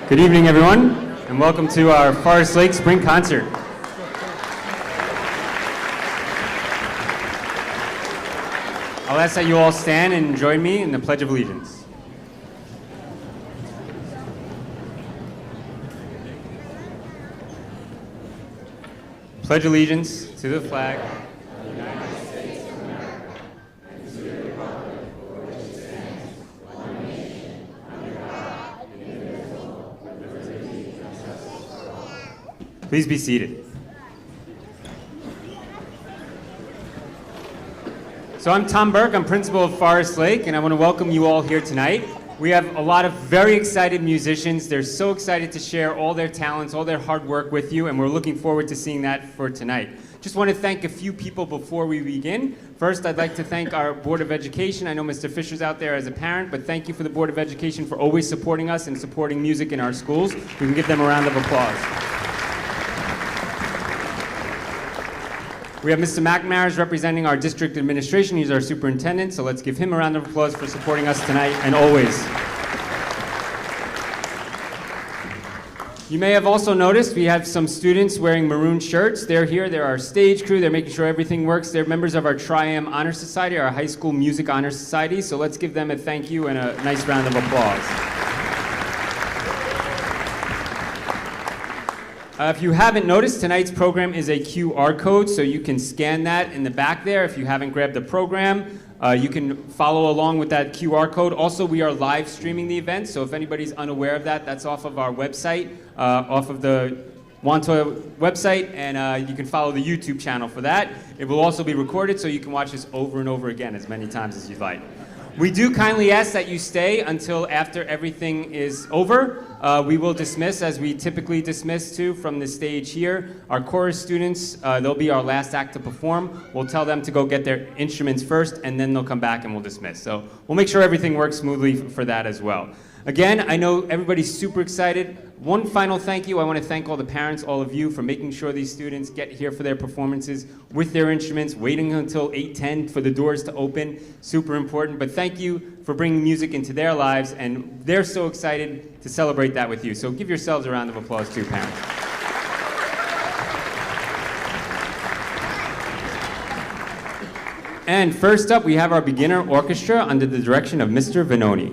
Good evening, everyone, and welcome to our Forest Lake Spring Concert. I'll ask that you all stand and join me in the Pledge of Allegiance. Pledge allegiance to the flag of the United States of America and to the republic for which it stands, one nation, under God, indivisible, with liberty and justice for all. Please be seated. So I'm Tom Burke, I'm principal of Forest Lake, and I want to welcome you all here tonight. We have a lot of very excited musicians. They're so excited to share all their talents, all their hard work with you, and we're looking forward to seeing that for tonight. Just want to thank a few people before we begin. First, I'd like to thank our Board of Education. I know Mr. Fisher's out there as a parent, but thank you for the Board of Education for always supporting us and supporting music in our schools. We can give them a round of applause. We have Mr. McNamara representing our district administration. He's our superintendent, so let's give him a round of applause for supporting us tonight and always. You may have also noticed we have some students wearing maroon shirts. They're here, they're our stage crew, they're making sure everything works. They're members of our Tri-M Honor Society, our high school music honor society, so let's give them a thank you and a nice round of applause. If you haven't noticed, tonight's program is a QR code, so you can scan that in the back there. If you haven't grabbed the program, you can follow along with that QR code. Also, we are live streaming the event, so if anybody's unaware of that, that's off of our website, off of the Wantagh website, and you can follow the YouTube channel for that. It will also be recorded, so you can watch this over and over again as many times as you'd like. We do kindly ask that you stay until after everything is over. We will dismiss, as we typically dismiss too, from the stage here. Our chorus students, they'll be our last act to perform. We'll tell them to go get their instruments first, and then they'll come back and we'll dismiss. So we'll make sure everything works smoothly for that as well. Again, I know everybody's super excited. One final thank you. I want to thank all the parents, all of you, for making sure these students get here for their performances with their instruments, waiting until 8:10 for the doors to open. Super important. But thank you for bringing music into their lives, and they're so excited to celebrate that with you. So give yourselves a round of applause too, parents. And first up, we have our beginner orchestra under the direction of Mr. Vanoni.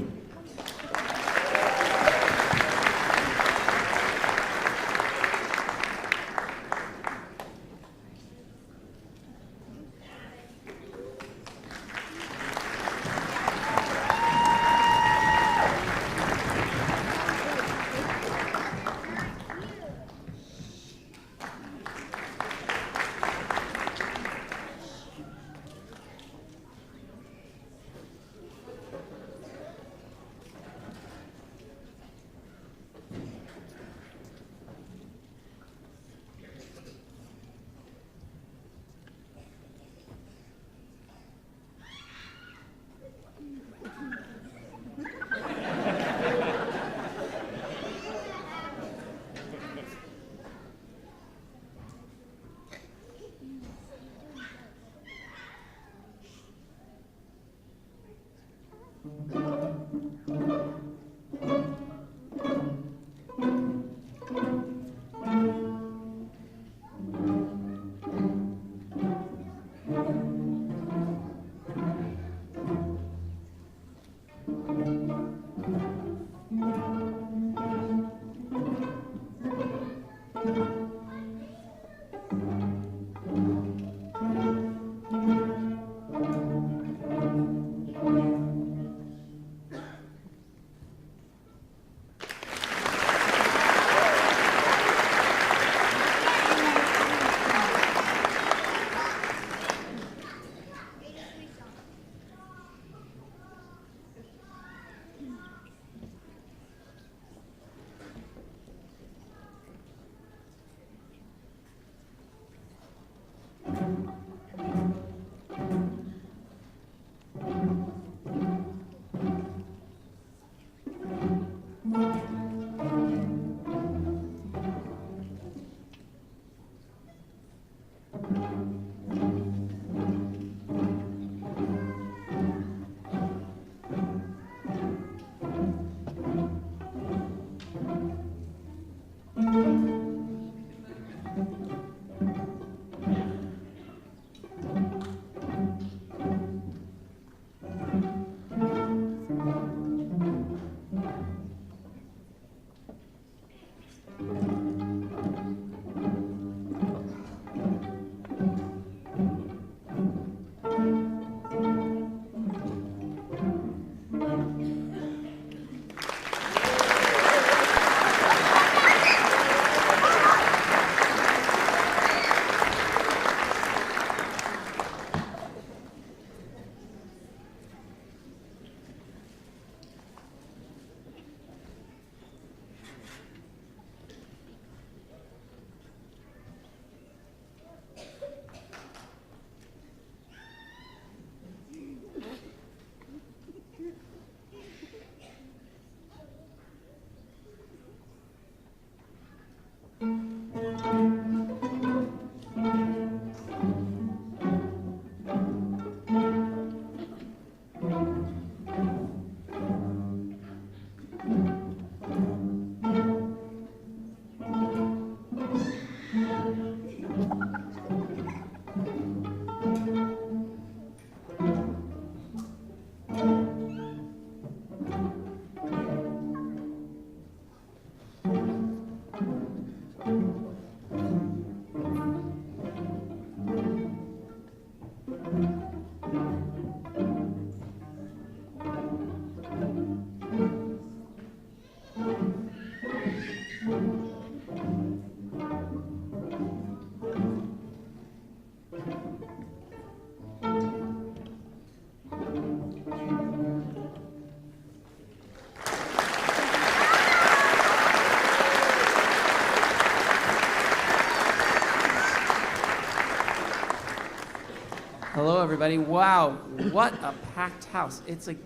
Hello, everybody. Wow, what a packed house. It's like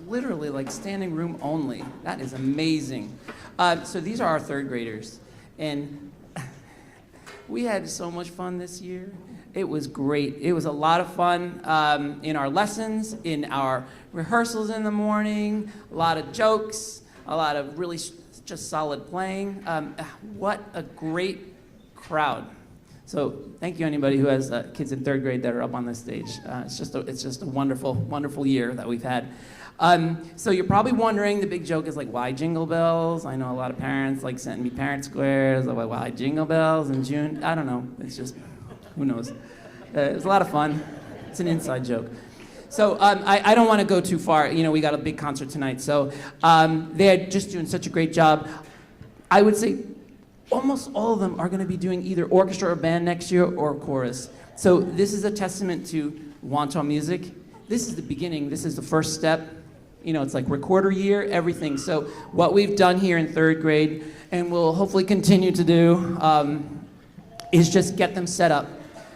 literally like standing room only. That is amazing. So these are our third graders, and we had so much fun this year. It was great. It was a lot of fun in our lessons, in our rehearsals in the morning, a lot of jokes, a lot of really just solid playing. What a great crowd. So thank you, anybody who has kids in third grade that are up on this stage. It's just a wonderful, wonderful year that we've had. So you're probably wondering, the big joke is like, why jingle bells? I know a lot of parents like sending me parent squares. Like, why jingle bells in June? I don't know. It's just, who knows? It was a lot of fun. It's an inside joke. So I don't want to go too far. You know, we got a big concert tonight. So they're just doing such a great job. I would say almost all of them are going to be doing either orchestra or band next year or chorus. So this is a testament to Wantagh music. This is the beginning. This is the first step. You know, it's like recorder year, everything. So what we've done here in third grade, and we'll hopefully continue to do, is just get them set up.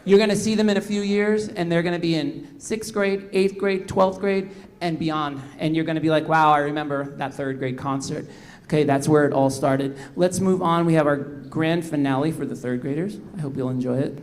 You're going to see them in a few years, and they're going to be in 6th grade, 8th grade, 12th grade, and beyond. And you're going to be like, wow, I remember that third grade concert. Okay, that's where it all started. Let's move on. We have our grand finale for the third graders. I hope you'll enjoy it.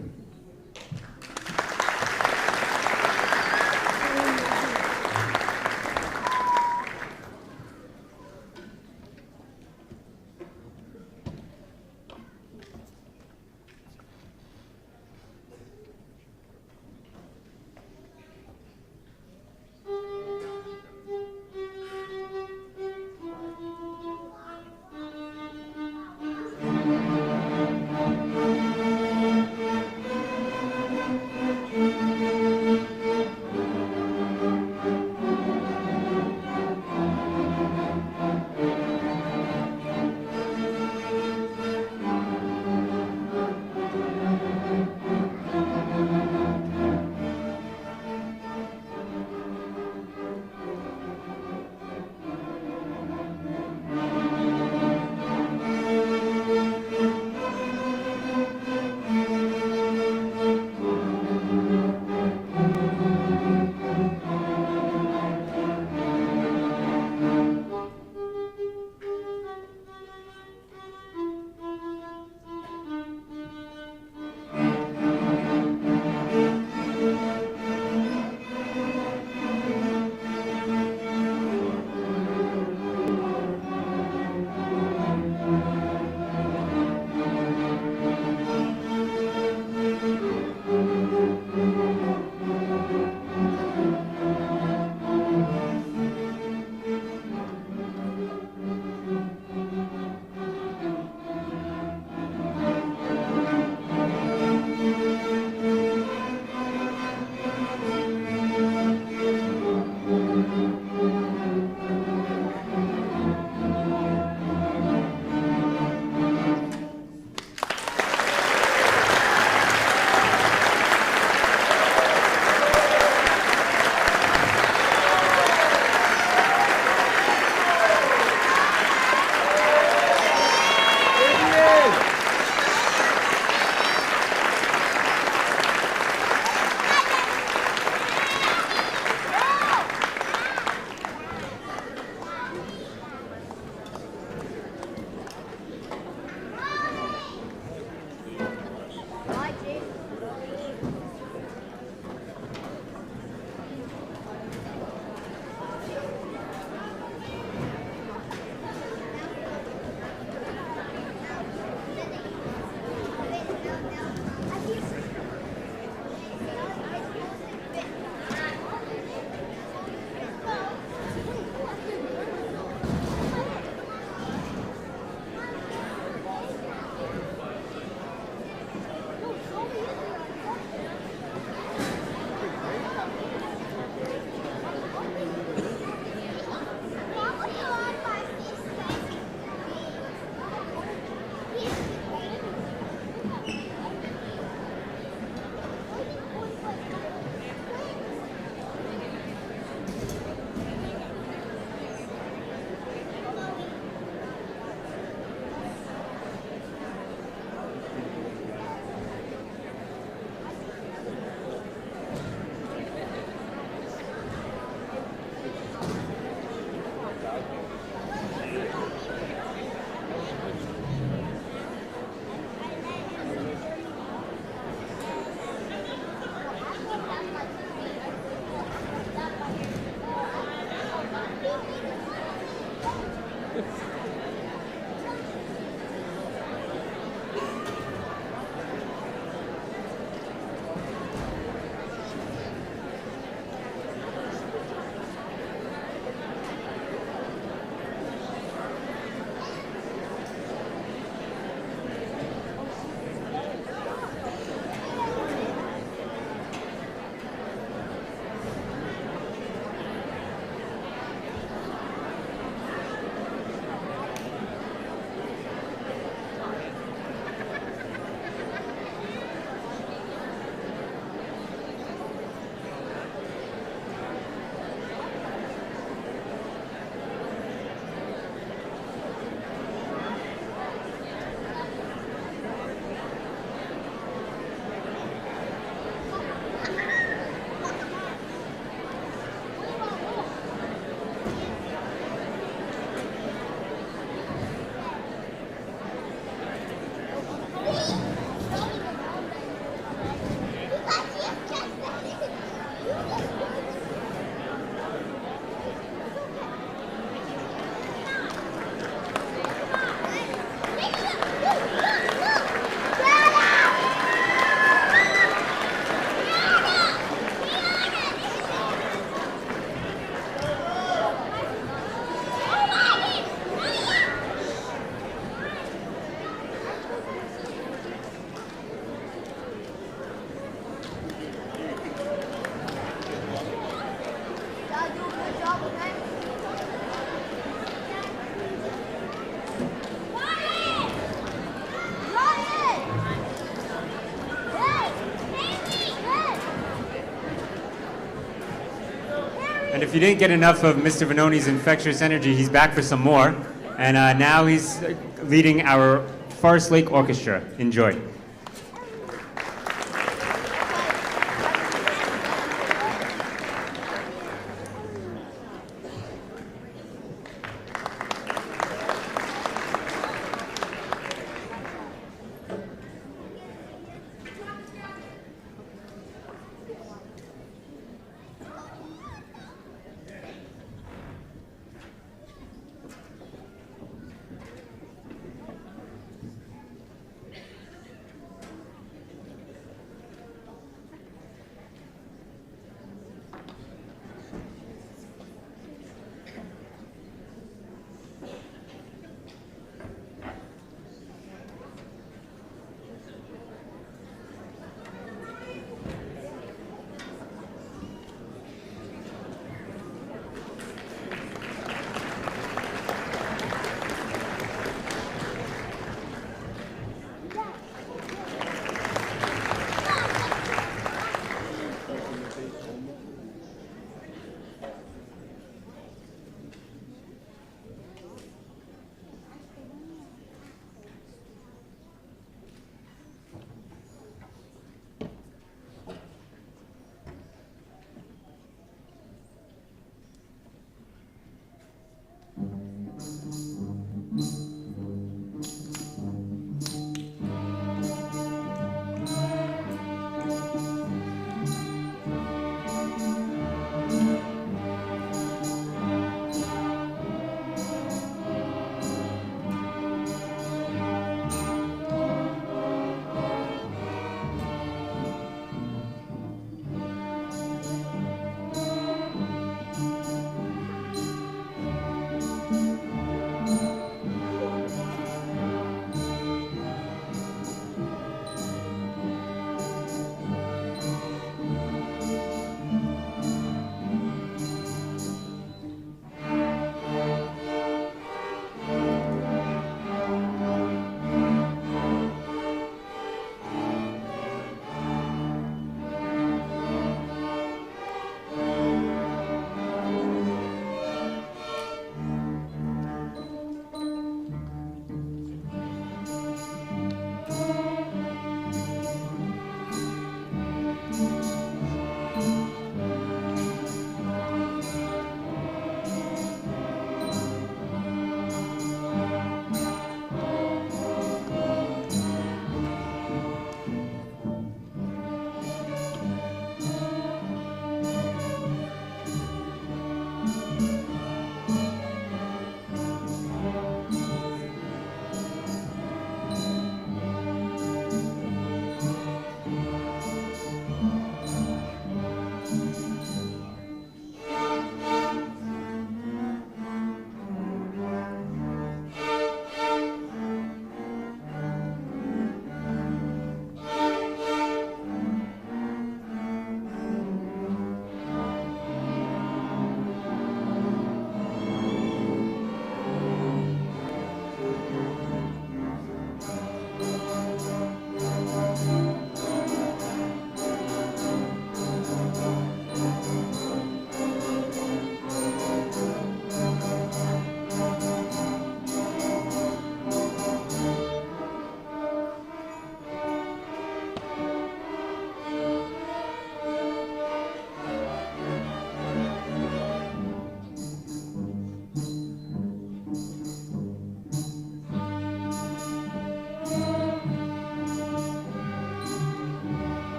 And if you didn't get enough of Mr. Vanoni's infectious energy, he's back for some more. And now he's leading our Forest Lake Orchestra. Enjoy.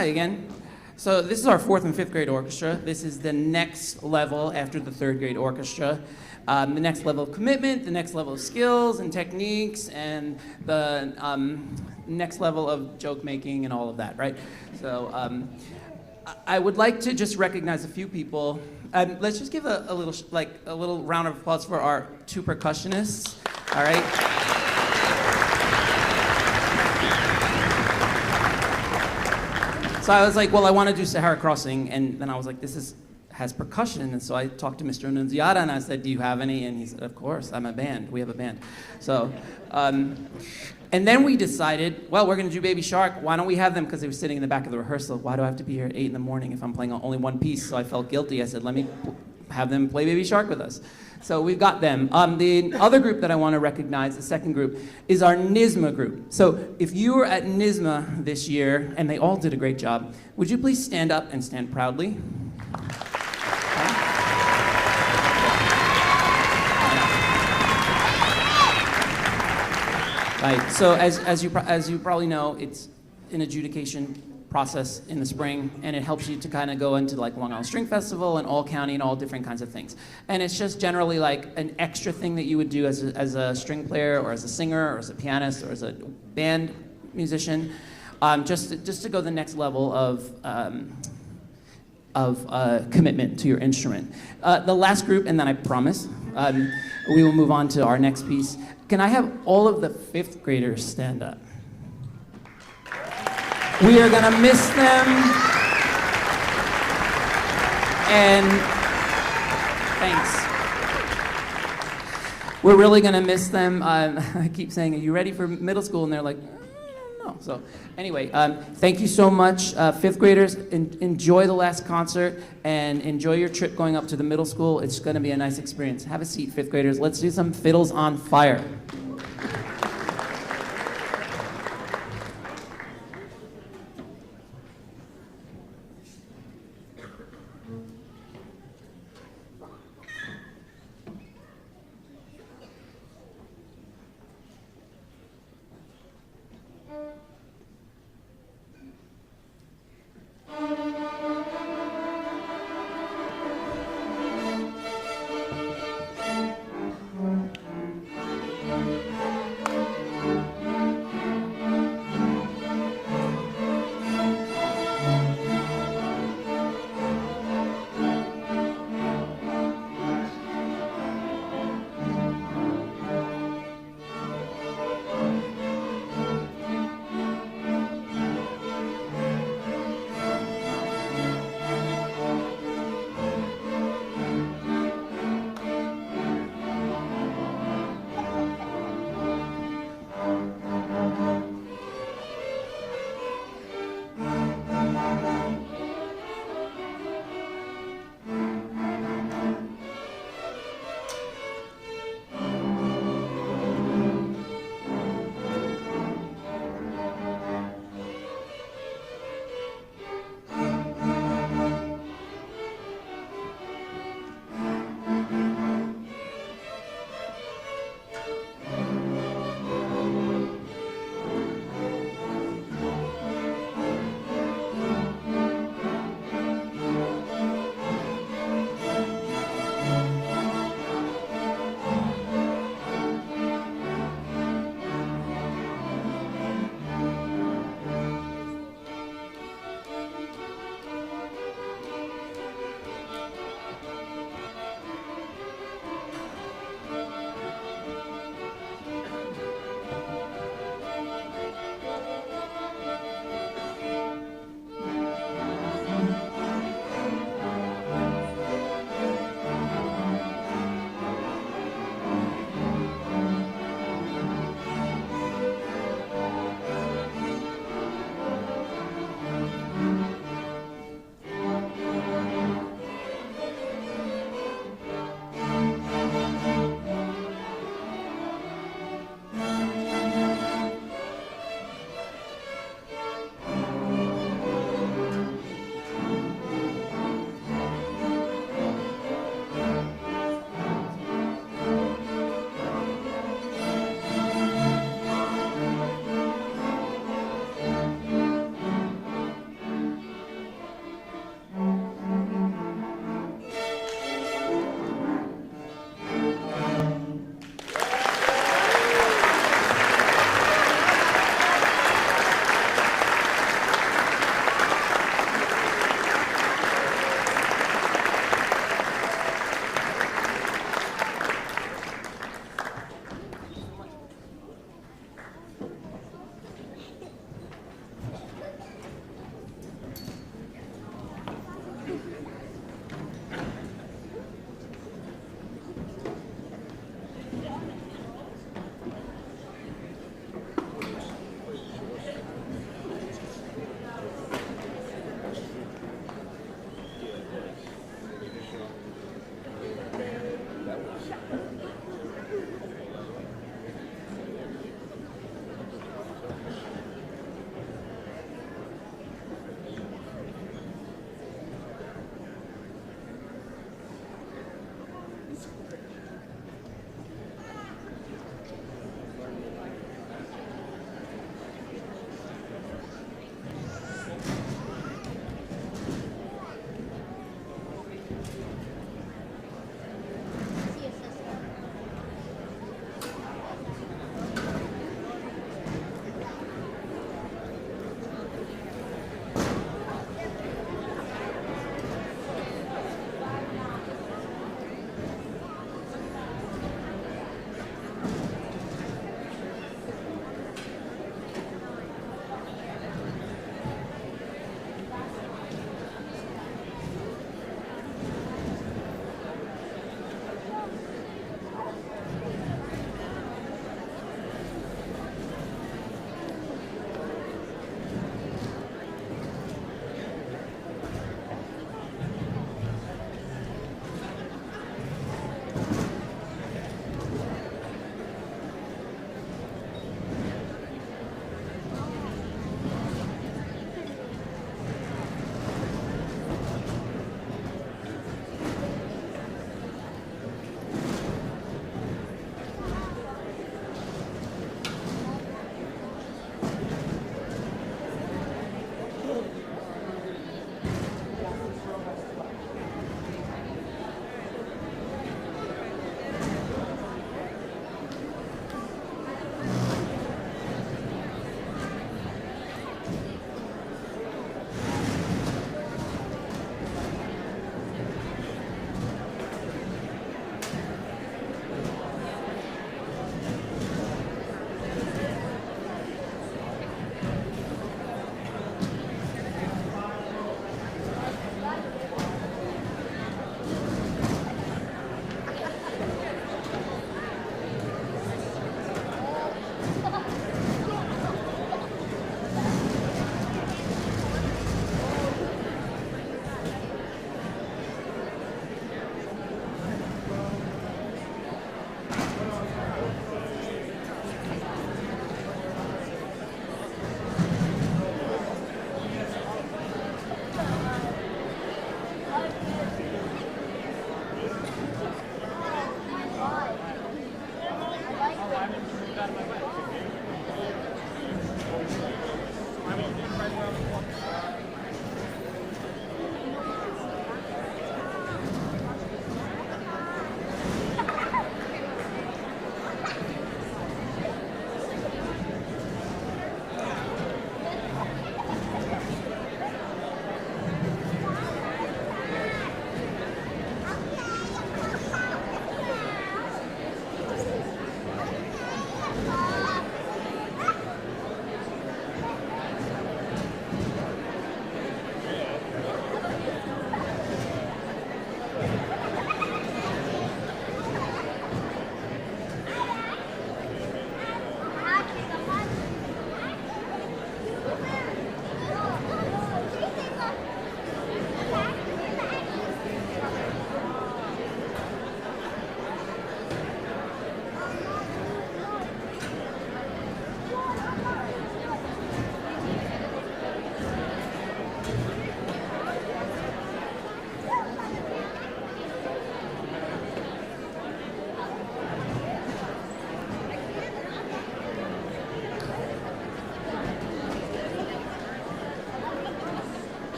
Hi again. So this is our 4th and 5th grade orchestra. This is the next level after the 3rd grade orchestra. The next level of commitment, the next level of skills and techniques, and the next level of joke making and all of that, right? So I would like to just recognize a few people. Let's just give a little round of applause for our 2 percussionists. All right. So I was like, well, I want to do Sahara Crossing, and then I was like, this has percussion, and so I talked to Mr. Annunziata, and I said, do you have any? And he said, of course, I'm a band. We have a band. So, and then we decided, well, we're going to do Baby Shark. Why don't we have them? Because they were sitting in the back of the rehearsal. Why do I have to be here at 8 in the morning if I'm playing only one piece? So I felt guilty. I said, let me have them play Baby Shark with us. So we've got them. The other group that I want to recognize, the second group, is our NYSMA group. So if you were at NYSMA this year, and they all did a great job, would you please stand up and stand proudly? Right. So as you probably know, it's an adjudication process in the spring, and it helps you to kind of go into like Long Island String Festival and All County and all different kinds of things. And it's just generally like an extra thing that you would do as a string player or as a singer or as a pianist or as a band musician, just to go the next level of commitment to your instrument. The last group, and then I promise we will move on to our next piece. Can I have all of the 5th graders stand up? We are going to miss them. And thanks. We're really going to miss them. I keep saying, are you ready for middle school? And they're like, no. So anyway, thank you so much. 5th graders, enjoy the last concert and enjoy your trip going up to the middle school. It's going to be a nice experience. Have a seat, 5th graders. Let's do some Fiddles on Fire.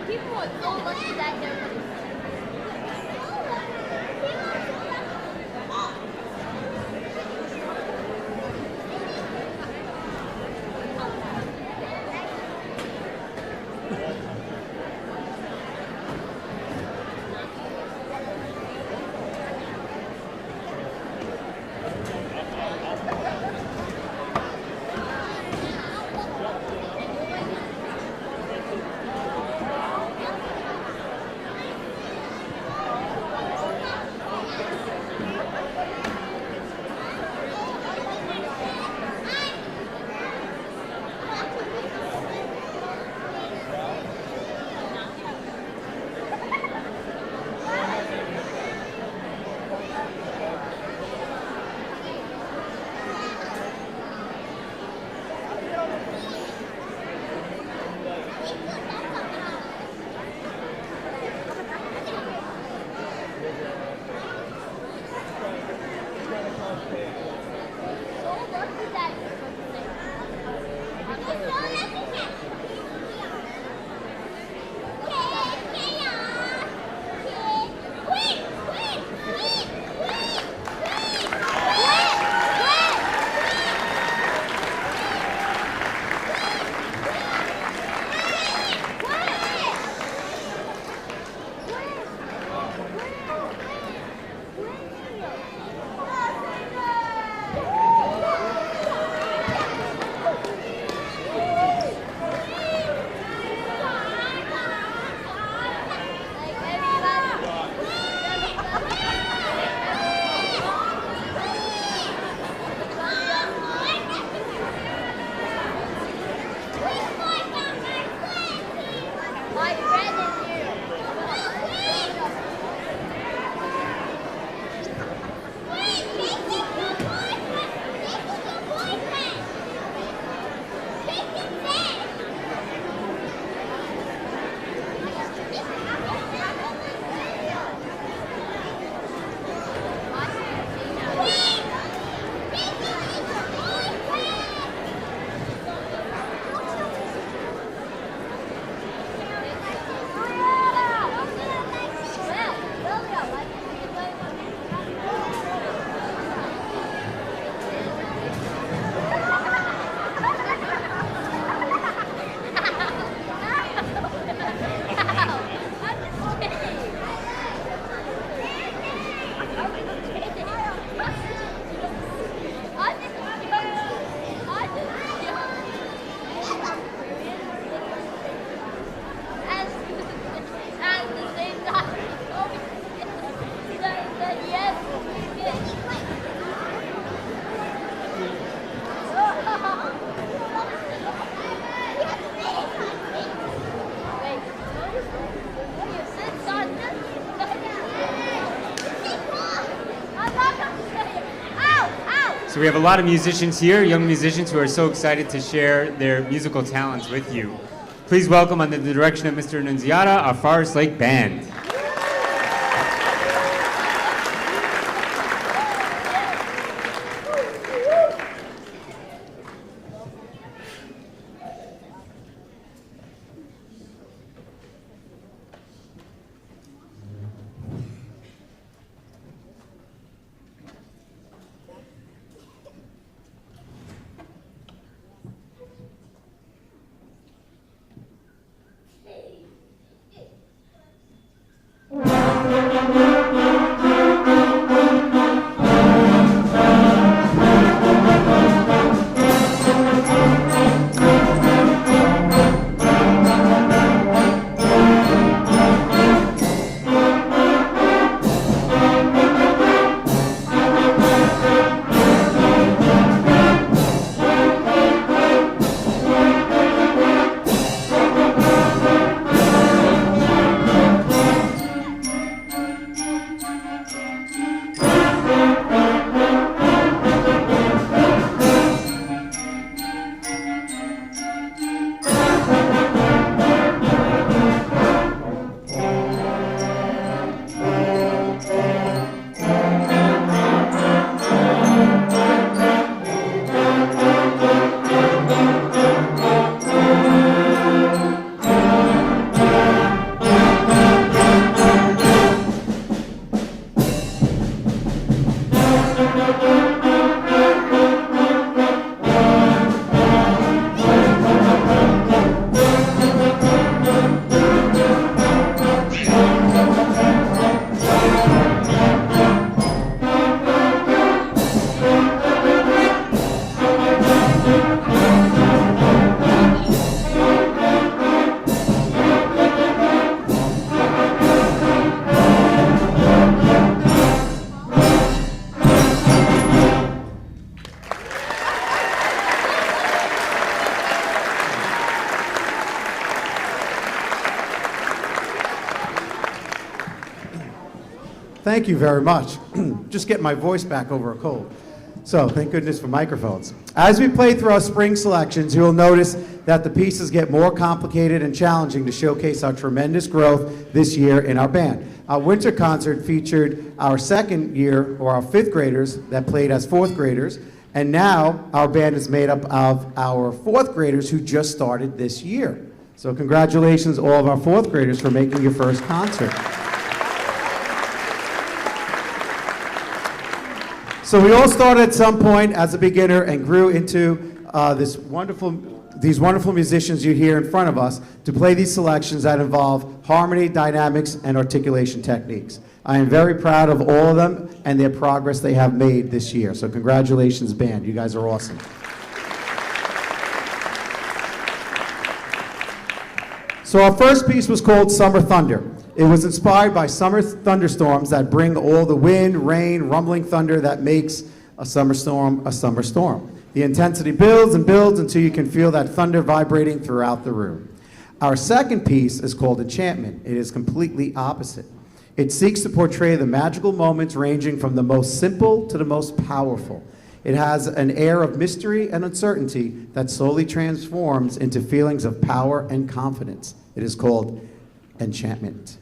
People are so lucky that they're So we have a lot of musicians here, young musicians who are so excited to share their musical talents with you. Please welcome, under the direction of Mr. Nunziata, our Forest Lake Band. Thank you very much. Just get my voice back over a cold. So thank goodness for microphones. As we play through our spring selections, you will notice that the pieces get more complicated and challenging to showcase our tremendous growth this year in our band. Our winter concert featured our second year, or our fifth graders that played as fourth graders, and now our band is made up of our fourth graders who just started this year. So congratulations all of our fourth graders for making your first concert. So we all started at some point as a beginner and grew into these wonderful musicians you hear in front of us to play these selections that involve harmony, dynamics, and articulation techniques. I am very proud of all of them and their progress they have made this year. So congratulations, band. You guys are awesome. So our first piece was called Summer Thunder. It was inspired by summer thunderstorms that bring all the wind, rain, rumbling thunder that makes a summer storm a summer storm. The intensity builds and builds until you can feel that thunder vibrating throughout the room. Our second piece is called Enchantment. It is completely opposite. It seeks to portray the magical moments ranging from the most simple to the most powerful. It has an air of mystery and uncertainty that slowly transforms into feelings of power and confidence. It is called Enchantment.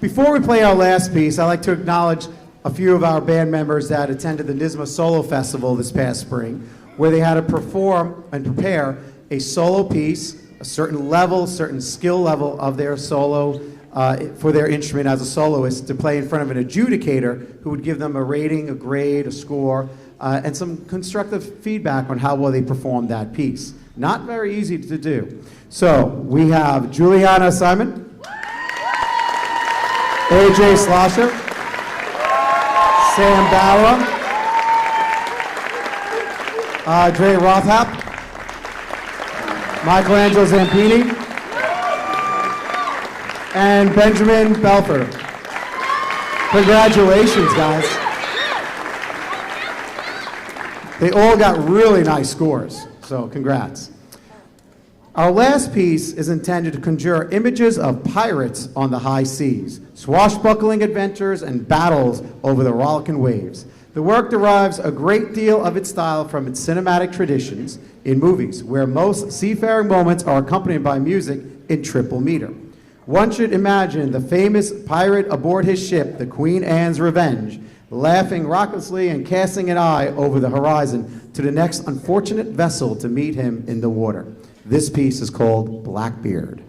Before we play our last piece, I'd like to acknowledge a few of our band members that attended the NYSSMA Solo Festival this past spring, where they had to perform and prepare a solo piece, a certain level, certain skill level of their solo for their instrument as a soloist to play in front of an adjudicator who would give them a rating, a grade, a score, and some constructive feedback on how well they performed that piece. Not very easy to do. So we have Juliana Simon, AJ Slosher, Sam Bauer, Dre Rothhap, Michelangelo Zampini, and Benjamin Belfer. Congratulations, guys. They all got really nice scores, so congrats. Our last piece is intended to conjure images of pirates on the high seas, swashbuckling adventures, and battles over the rollicking waves. The work derives a great deal of its style from its cinematic traditions in movies, where most seafaring moments are accompanied by music in triple meter. One should imagine the famous pirate aboard his ship, the Queen Anne's Revenge, laughing raucously and casting an eye over the horizon to the next unfortunate vessel to meet him in the water. This piece is called Blackbeard.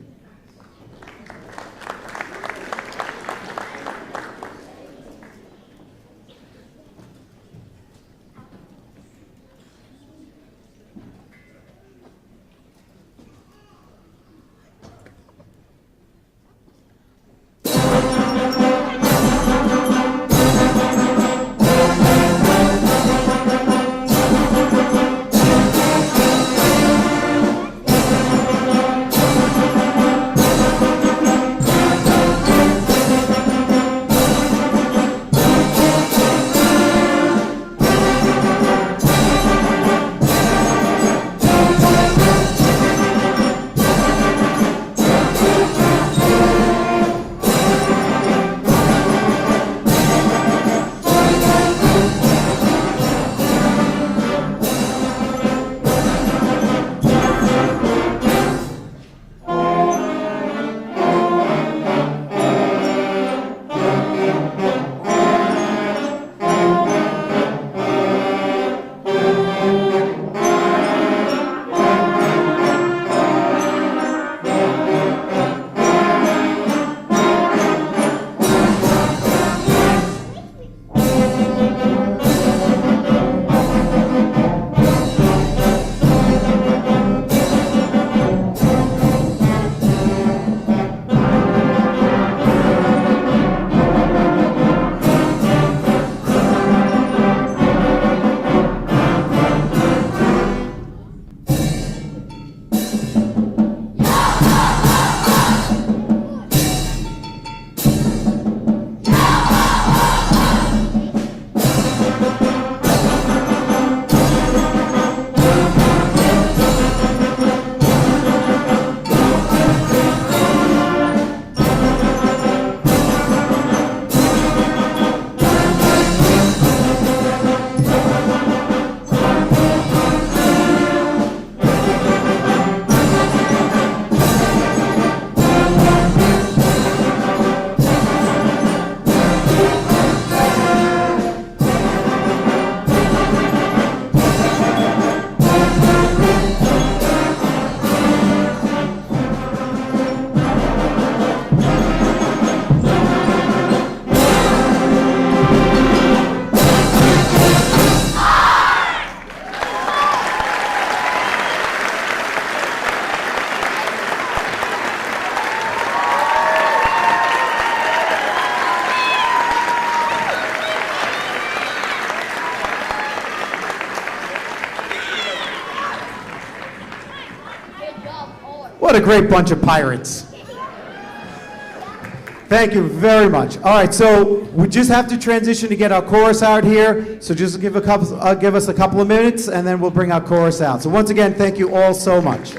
What a great bunch of pirates. Thank you very much. All right, so we just have to transition to get our chorus out here. So just give us a couple of minutes, and then we'll bring our chorus out. So once again, thank you all so much.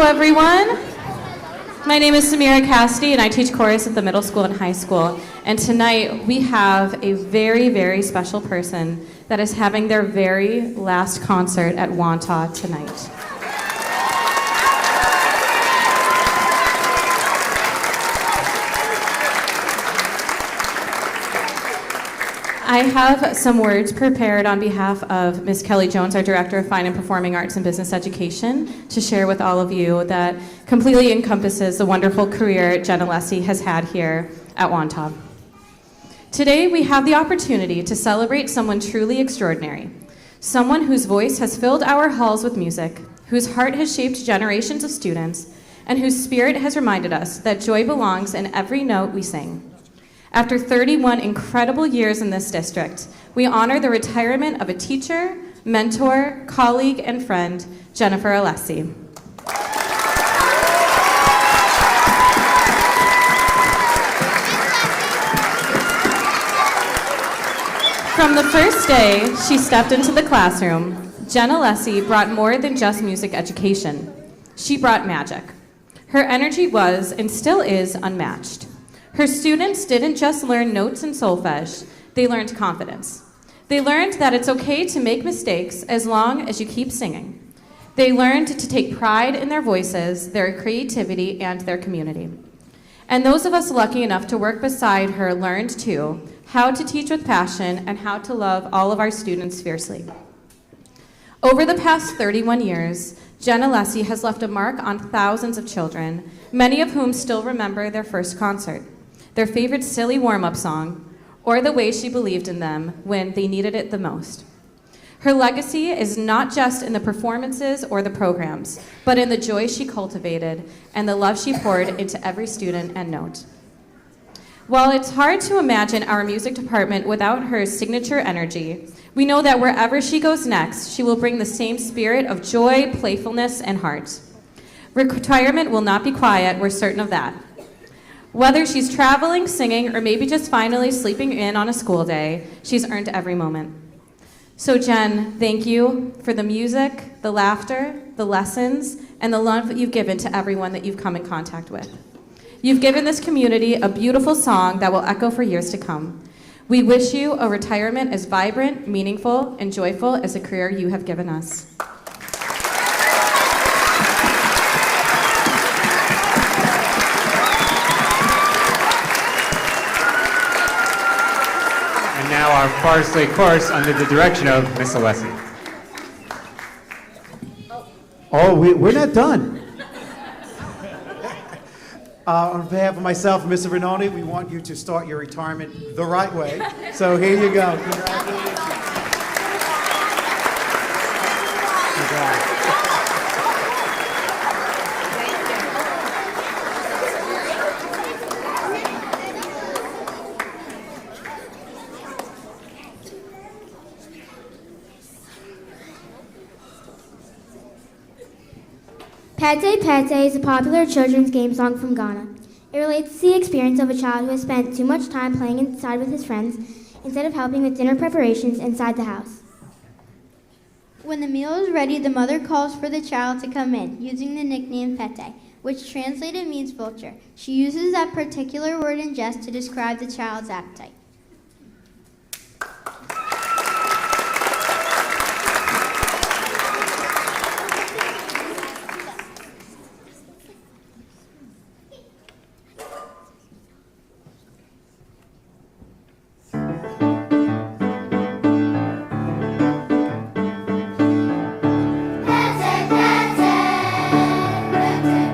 everyone. My name is Samira Cassidy, and I teach chorus at the middle school and high school. And tonight, we have a very, very special person that is having their very last concert at Wantagh tonight. I have some words prepared on behalf of Ms. Kelly Jones, our Director of Fine and Performing Arts and Business Education, to share with all of you that completely encompasses the wonderful career Jen Alessi has had here at Wantagh. Today, we have the opportunity to celebrate someone truly extraordinary, someone whose voice has filled our halls with music, whose heart has shaped generations of students, and whose spirit has reminded us that joy belongs in every note we sing. After 31 incredible years in this district, we honor the retirement of a teacher, mentor, colleague, and friend, Jennifer Alessi. From the first day she stepped into the classroom, Jen Alessi brought more than just music education. She brought magic. Her energy was, and still is, unmatched. Her students didn't just learn notes and solfege, they learned confidence. They learned that it's okay to make mistakes as long as you keep singing. They learned to take pride in their voices, their creativity, and their community. And those of us lucky enough to work beside her learned, too, how to teach with passion and how to love all of our students fiercely. Over the past 31 years, Jen Alessi has left a mark on thousands of children, many of whom still remember their first concert, their favorite silly warm-up song, or the way she believed in them when they needed it the most. Her legacy is not just in the performances or the programs, but in the joy she cultivated and the love she poured into every student and note. While it's hard to imagine our music department without her signature energy, we know that wherever she goes next, she will bring the same spirit of joy, playfulness, and heart. Retirement will not be quiet, we're certain of that. Whether she's traveling, singing, or maybe just finally sleeping in on a school day, she's earned every moment. So Jen, thank you for the music, the laughter, the lessons, and the love that you've given to everyone that you've come in contact with. You've given this community a beautiful song that will echo for years to come. We wish you a retirement as vibrant, meaningful, and joyful as the career you have given us. Now our Far Slate Chorus under the direction of Miss Alessi. Oh, we're not done. On behalf of myself and Mr. Vernoni, we want you to start your retirement the right way. So here you go. Congratulations. Pate Pate is a popular children's game song from Ghana. It relates to the experience of a child who has spent too much time playing inside with his friends instead of helping with dinner preparations inside the house. When the meal is ready, the mother calls for the child to come in, using the nickname Pete, which translated means vulture. She uses that particular word in jest to describe the child's appetite. Pate, pate, pate, pate, pate, pate.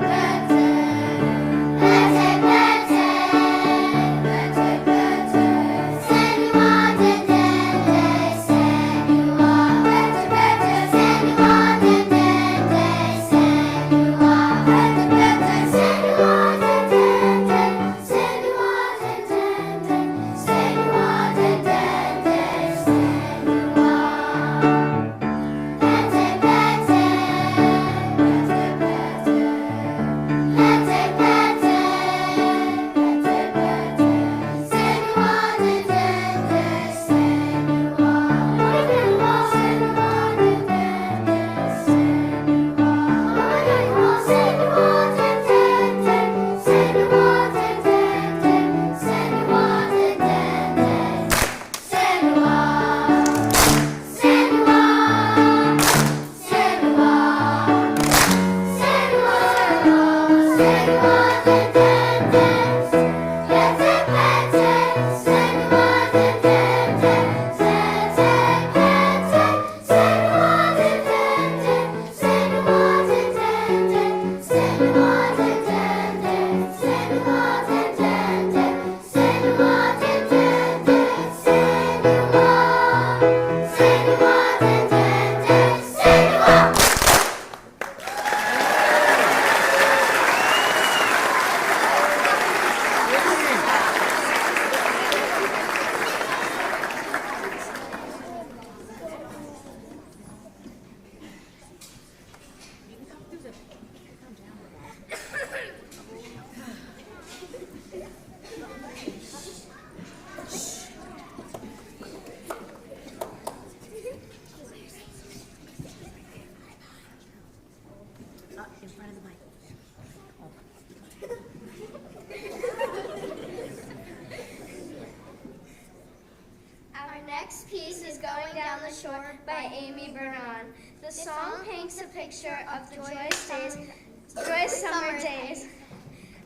next piece is Going Down the Shore by Amy Bernard. The song paints a picture of the joyous summer days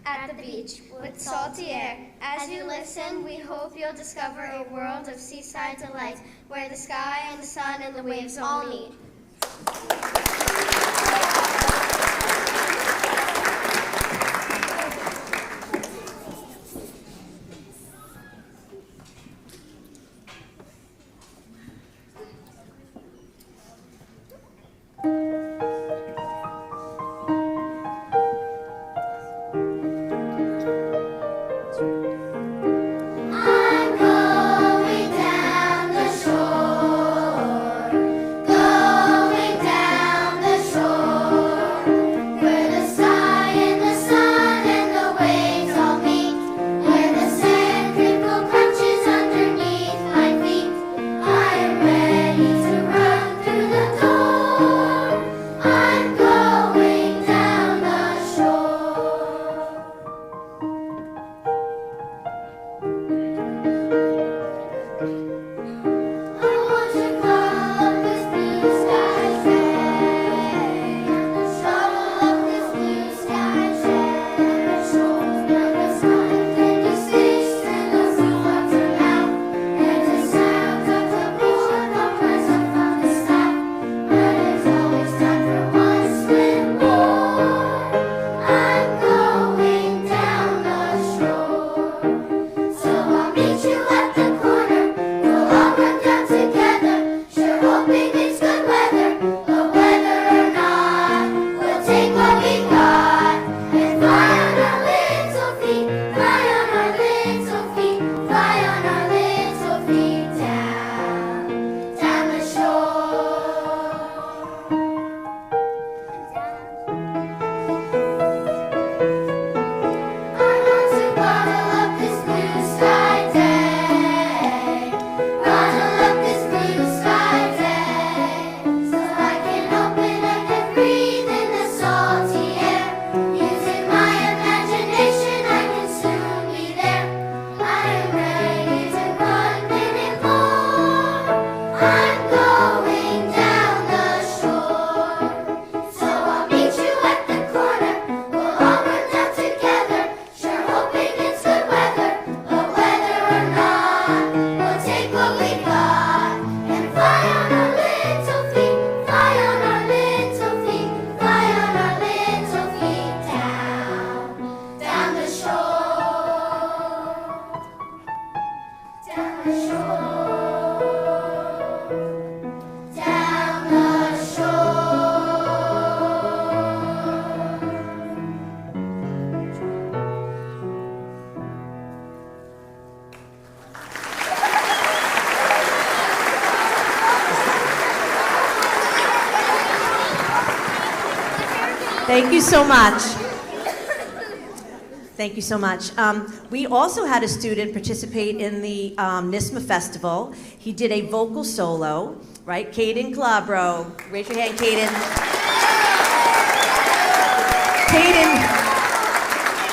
at the beach with salty air. As you listen, we hope you'll discover a world of seaside delights where the sky and the sun and the waves all meet. Thank you so much. Thank you so much. We also had a student participate in the NISMA Festival. He did a vocal solo, right? Caden Calabro. Raise your hand, Caden.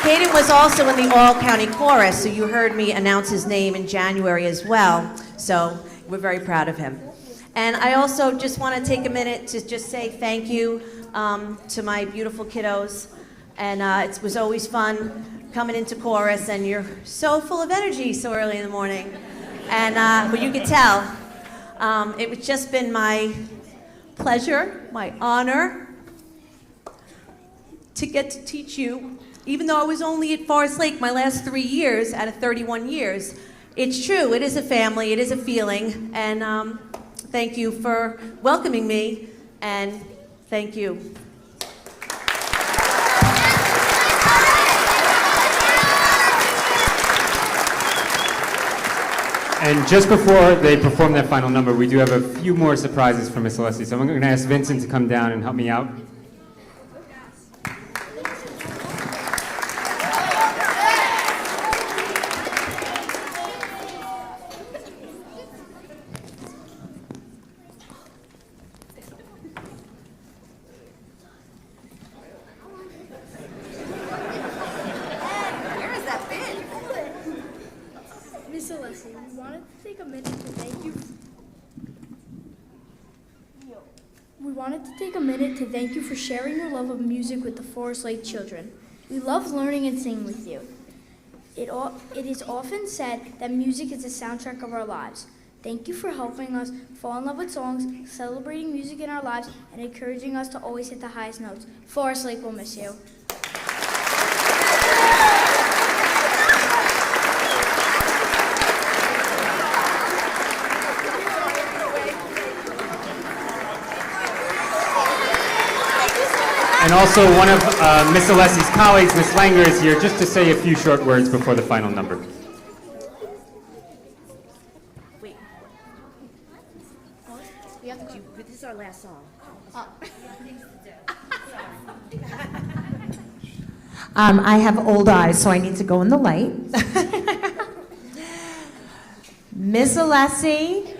Caden was also in the all-county chorus, so you heard me announce his name in January as well. So we're very proud of him. And I also just want to take a minute to just say thank you to my beautiful kiddos. And it was always fun coming into chorus, and you're so full of energy so early in the morning. And but you could tell, it was just been my pleasure, my honor to get to teach you, even though I was only at Forest Lake my last 3 years out of 31 years. It's true, it is a family, it is a feeling, and thank you for welcoming me, and thank you. And just before they perform that final number, we do have a few more surprises for Miss Alessi. So I'm going to ask Vincent to come down and help me out. Miss Miss Alessi, we wanted to take a minute to thank you. We wanted to take a minute to thank you for sharing your love of music with the Forest Lake children. We love learning and singing with you. It is often said that music is the soundtrack of our lives. Thank you for helping us fall in love with songs, celebrating music in our lives, and encouraging us to always hit the highest notes. Forest Lake will miss you. And also one of Miss Alessi's colleagues, Miss Langer, is here just to say a few short words before the final number. Wait. This is our last song. I have old eyes, so I need to go in the light. Miss Alessi,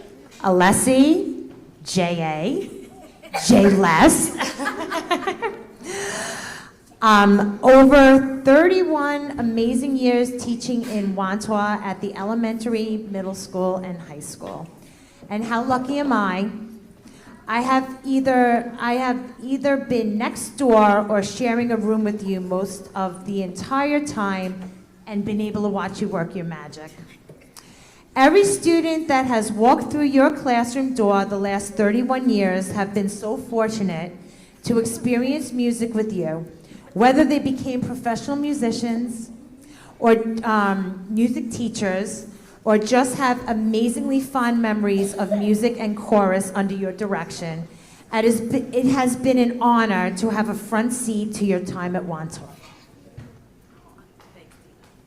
J.A., J-Les. Over 31 amazing years teaching in Wantagh at the elementary, middle school, and high school. And how lucky am I? I have either been next door or sharing a room with you most of the entire time and been able to watch you work your magic. Every student that has walked through your classroom door the last 31 years have been so fortunate to experience music with you, whether they became professional musicians or music teachers, or just have amazingly fond memories of music and chorus under your direction. It has been an honor to have a front seat to your time at Wantagh.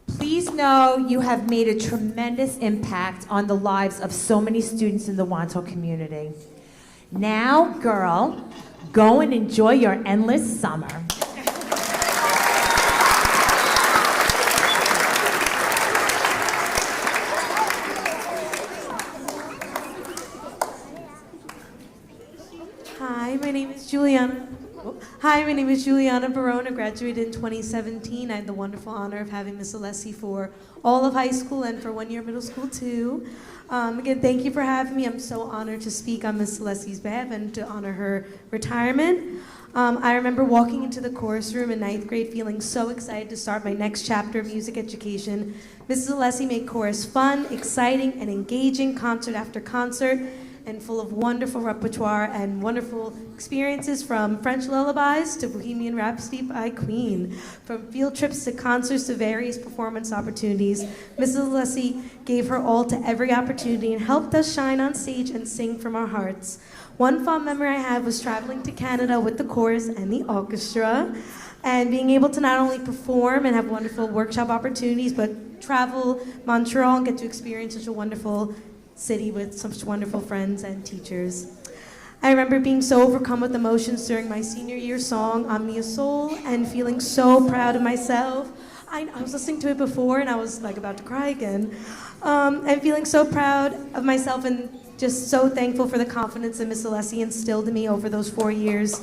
Please know you have made a tremendous impact on the lives of so many students in the Wantagh community. Now, girl, go and enjoy your endless summer. Hi, my name is Juliana. Hi, my name is Juliana Barona, graduated in 2017. I had the wonderful honor of having Miss Alessi for all of high school and for 1 year middle school too. Again, thank you for having me. I'm so honored to speak on Miss Alessi's behalf and to honor her retirement. I remember walking into the chorus room in 9th grade feeling so excited to start my next chapter of music education. Mrs. Alessi made chorus fun, exciting, and engaging concert after concert, and full of wonderful repertoire and wonderful experiences, from French lullabies to Bohemian Rhapsody by Queen. From field trips to concerts to various performance opportunities, Mrs. Alessi gave her all to every opportunity and helped us shine on stage and sing from our hearts. One fond memory I had was traveling to Canada with the chorus and the orchestra, and being able to not only perform and have wonderful workshop opportunities, but travel Montreal and get to experience such a wonderful city with such wonderful friends and teachers. I remember being so overcome with emotions during my senior year song, Omnia Soul, and feeling so proud of myself. I was listening to it before and I was like about to cry again. And feeling so proud of myself and just so thankful for the confidence that Miss Alessi instilled in me over those 4 years.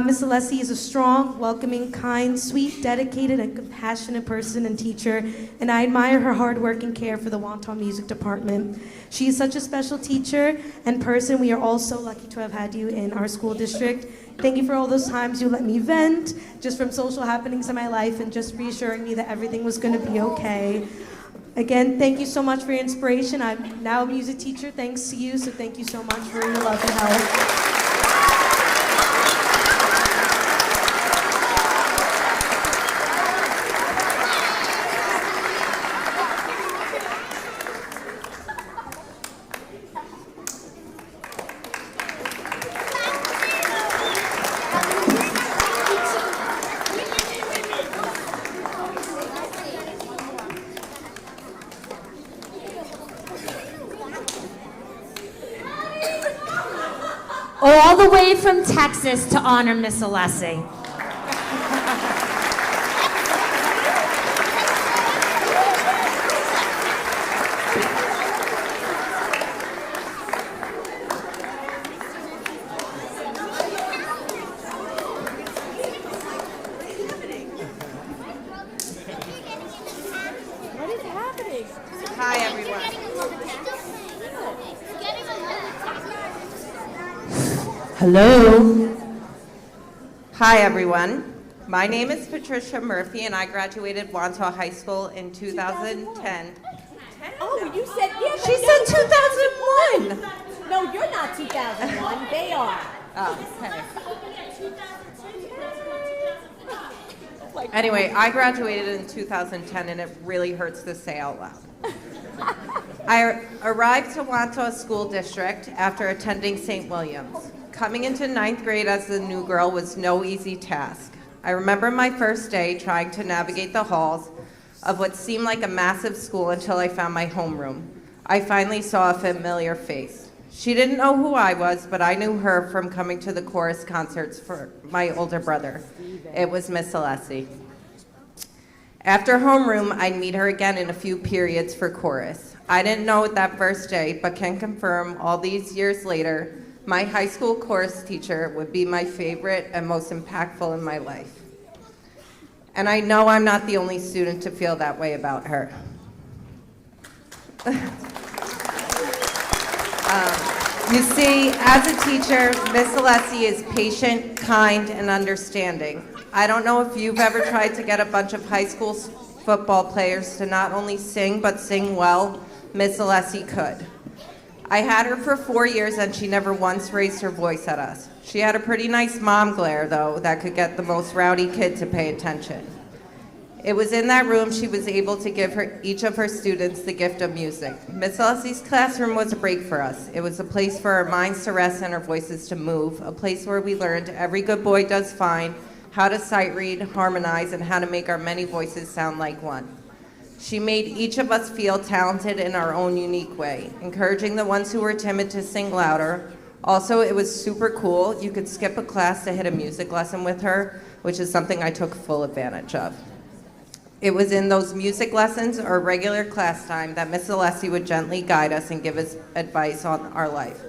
Miss Alessi is a strong, welcoming, kind, sweet, dedicated, and compassionate person and teacher, and I admire her hard work and care for the Wantagh Music Department. She is such a special teacher and person. We are all so lucky to have had you in our school district. Thank you for all those times you let me vent, just from social happenings in my life, and just reassuring me that everything was going to be okay. Again, thank you so much for your inspiration. I'm now a music teacher thanks to you, so thank you so much for your love and help. All the way from Texas to honor Miss Alessi. Hi, everyone. Hello. Hi, everyone. My name is Patricia Murphy, and I graduated Wantagh High School in 2010. Oh, you said, yeah, but She said 2001. no, you're not 2001. They are. Oh, okay. Anyway, I graduated in 2010, and it really hurts to say out loud. I arrived to Wantagh School District after attending St. William's. Coming into 9th grade as the new girl was no easy task. I remember my first day trying to navigate the halls of what seemed like a massive school until I found my homeroom. I finally saw a familiar face. She didn't know who I was, but I knew her from coming to the chorus concerts for my older brother. It was Miss Alessi. After homeroom, I'd meet her again in a few periods for chorus. I didn't know it that first day, but can confirm all these years later, my high school chorus teacher would be my favorite and most impactful in my life. And I know I'm not the only student to feel that way about her. You see, as a teacher, Miss Alessi is patient, kind, and understanding. I don't know if you've ever tried to get a bunch of high school football players to not only sing, but sing well. Miss Alessi could. I had her for 4 years, and she never once raised her voice at us. She had a pretty nice mom glare, though, that could get the most rowdy kid to pay attention. It was in that room she was able to give each of her students the gift of music. Miss Alessi's classroom was a break for us. It was a place for our minds to rest and our voices to move, a place where we learned every good boy does fine, how to sight read, harmonize, and how to make our many voices sound like one. She made each of us feel talented in our own unique way, encouraging the ones who were timid to sing louder. Also, it was super cool. You could skip a class to hit a music lesson with her, which is something I took full advantage of. It was in those music lessons or regular class time that Miss Alessi would gently guide us and give us advice on our life.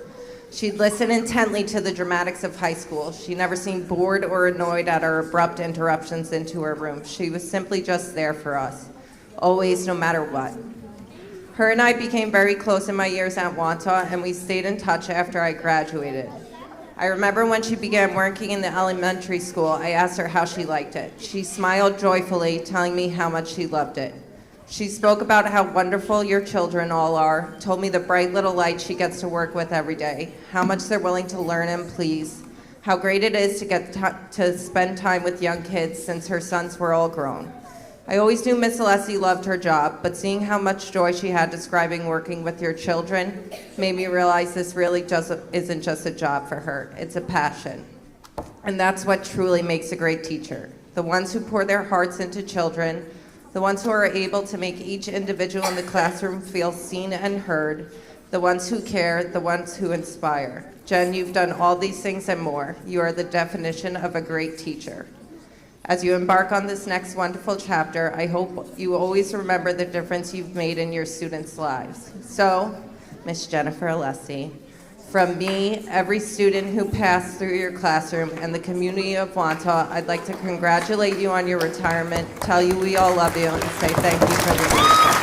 She'd listen intently to the dramatics of high school. She never seemed bored or annoyed at our abrupt interruptions into her room. She was simply just there for us, always, no matter what. Her and I became very close in my years at Wantagh, and we stayed in touch after I graduated. I remember when she began working in the elementary school, I asked her how she liked it. She smiled joyfully, telling me how much she loved it. She spoke about how wonderful your children all are, told me the bright little light she gets to work with every day, how much they're willing to learn and please, how great it is to get to spend time with young kids since her sons were all grown. I always knew Miss Alessi loved her job, but seeing how much joy she had describing working with your children made me realize this really isn't just a job for her, it's a passion. And that's what truly makes a great teacher. The ones who pour their hearts into children, the ones who are able to make each individual in the classroom feel seen and heard, the ones who care, the ones who inspire. Jen, you've done all these things and more. You are the definition of a great teacher. As you embark on this next wonderful chapter, I hope you always remember the difference you've made in your students' lives. So, Miss Jennifer Alessi, from me, every student who passed through your classroom, and the community of Wantagh, I'd like to congratulate you on your retirement, tell you we all love you, and say thank you for the leadership.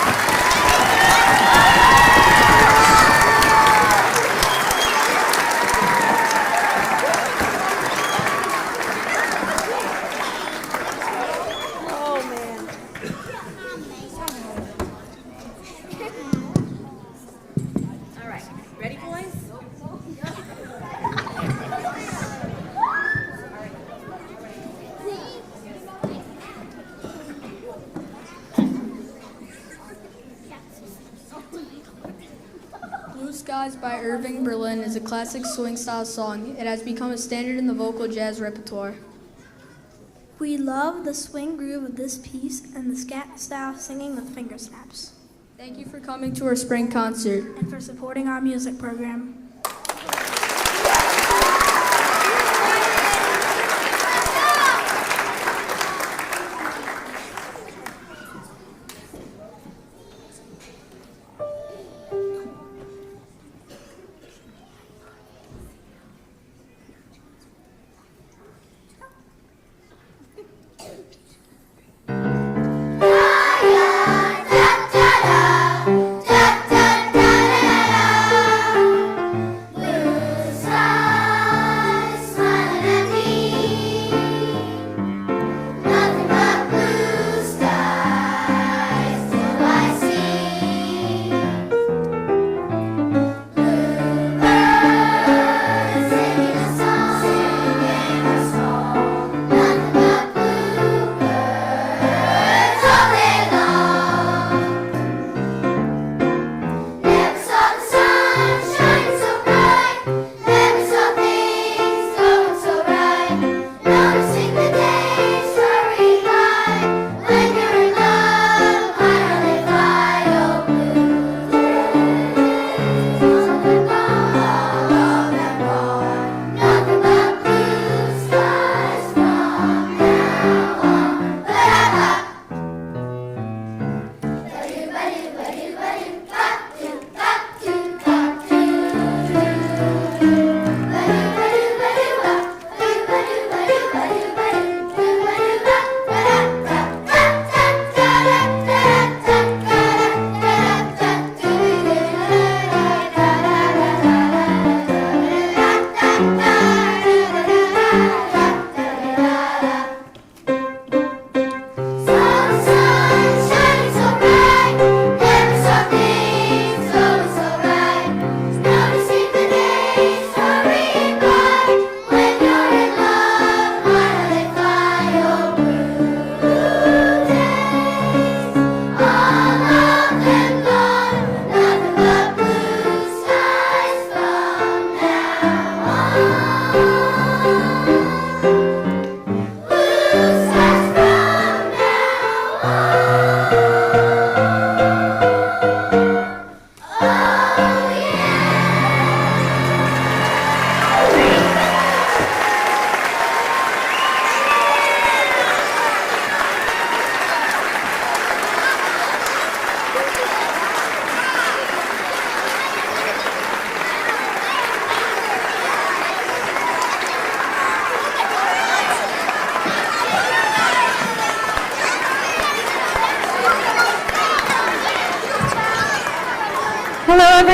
By Irving Berlin is a classic swing-style song. It has become a standard in the vocal jazz repertoire. We love the swing groove of this piece and the scat-style singing with finger snaps. Thank you for coming to our spring concert. And for supporting our music program.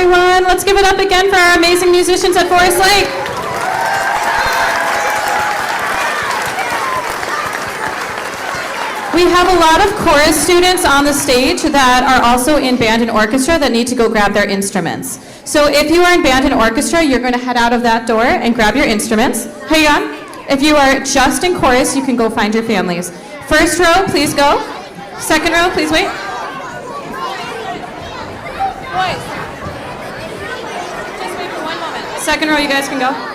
everyone. Let's give it up again for our amazing musicians at Forest Lake. We have a lot of chorus students on the stage that are also in band and orchestra that need to go grab their instruments. So if you are in band and orchestra, you're going to head out of that door and grab your instruments. Hang on. If you are just in chorus, you can go find your families. First row, please go. Second row, please wait. Boys. Just wait for one moment. Second row, you guys can go.